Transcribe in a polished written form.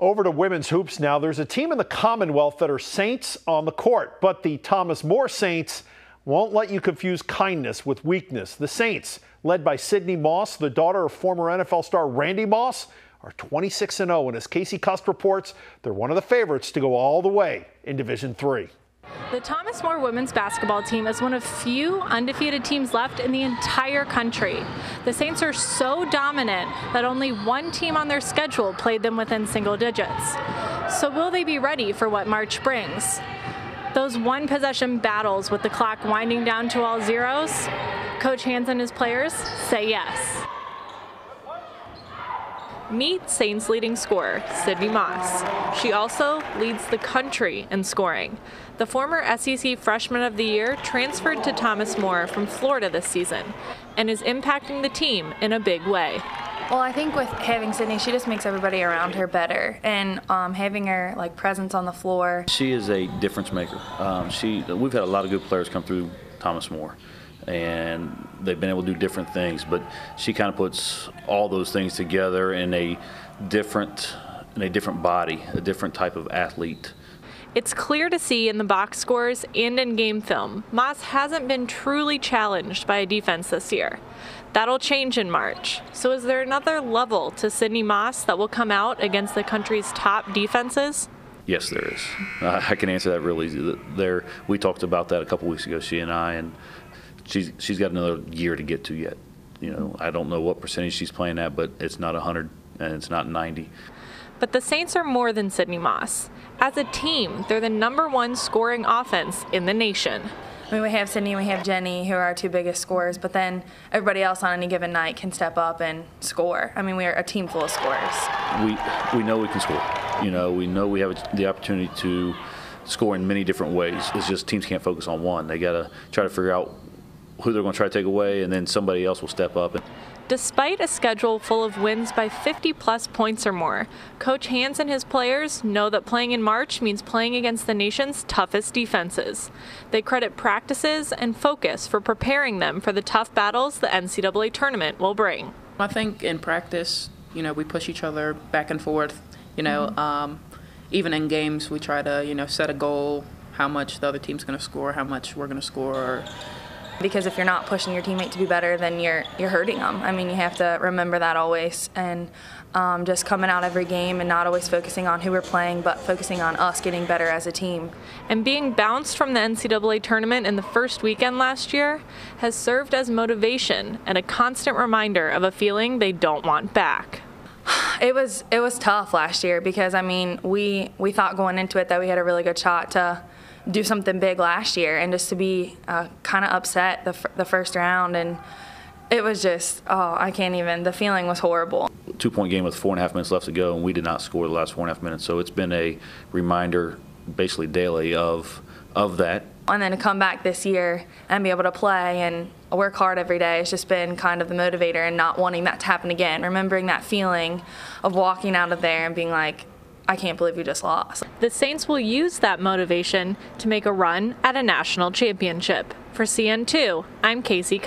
Over to women's hoops now. There's a team in the Commonwealth that are Saints on the court, but the Thomas More Saints won't let you confuse kindness with weakness. The Saints, led by Sydney Moss, the daughter of former NFL star Randy Moss, are 26-0, and as Kaci reports, they're one of the favorites to go all the way in Division III. The Thomas More women's basketball team is one of few undefeated teams left in the entire country. The Saints are so dominant that only one team on their schedule played them within single digits. So will they be ready for what March brings? Those one-possession battles with the clock winding down to all zeros? Coach Hans and his players say yes. Meet Saints leading scorer, Sydney Moss. She also leads the country in scoring. The former SEC Freshman of the Year transferred to Thomas More from Florida this season and is impacting the team in a big way. Well, I think with having Sydney, she just makes everybody around her better, and having her presence on the floor. She is a difference maker. We've had a lot of good players come through Thomas More, and they've been able to do different things, but she kind of puts all those things together in a different body, a different type of athlete. It's clear to see in the box scores and in game film, Moss hasn't been truly challenged by a defense this year. That'll change in March. So is there another level to Sydney Moss that will come out against the country's top defenses? Yes, there is. I can answer that real easy. We talked about that a couple weeks ago, she and I, and she's got another year to get to yet. You know, I don't know what percentage she's playing at, but it's not 100 and it's not 90. But the Saints are more than Sydney Moss. As a team, they're the #1 scoring offense in the nation. I mean, we have Sydney and we have Jenny, who are our two biggest scorers, but then everybody else on any given night can step up and score. I mean, we are a team full of scorers. We know we can score. You know, we know we have the opportunity to score in many different ways. It's just teams can't focus on one. They got to try to figure out who they're going to try to take away, and then somebody else will step up. Despite a schedule full of wins by 50-plus points or more, Coach Hans and his players know that playing in March means playing against the nation's toughest defenses. They credit practices and focus for preparing them for the tough battles the NCAA tournament will bring. I think in practice, we push each other back and forth. Even in games, we try to, set a goal, how much the other team's going to score, how much we're going to score. Because if you're not pushing your teammate to be better, then you're hurting them. I mean, you have to remember that always, and just coming out every game and not always focusing on who we're playing, but focusing on us getting better as a team. And being bounced from the NCAA tournament in the first weekend last year has served as motivation and a constant reminder of a feeling they don't want back. It was tough last year because, I mean, we thought going into it that we had a really good shot to do something big last year, and just to be kind of upset the first round, and it was just, I can't even, the feeling was horrible. 2-point game with 4.5 minutes left to go, and we did not score the last 4.5 minutes, so it's been a reminder basically daily of that. And then to come back this year and be able to play and work hard every day has just been kind of the motivator, and not wanting that to happen again, remembering that feeling of walking out of there and being like, I can't believe we just lost. The Saints will use that motivation to make a run at a national championship. For CN2, I'm Kaci.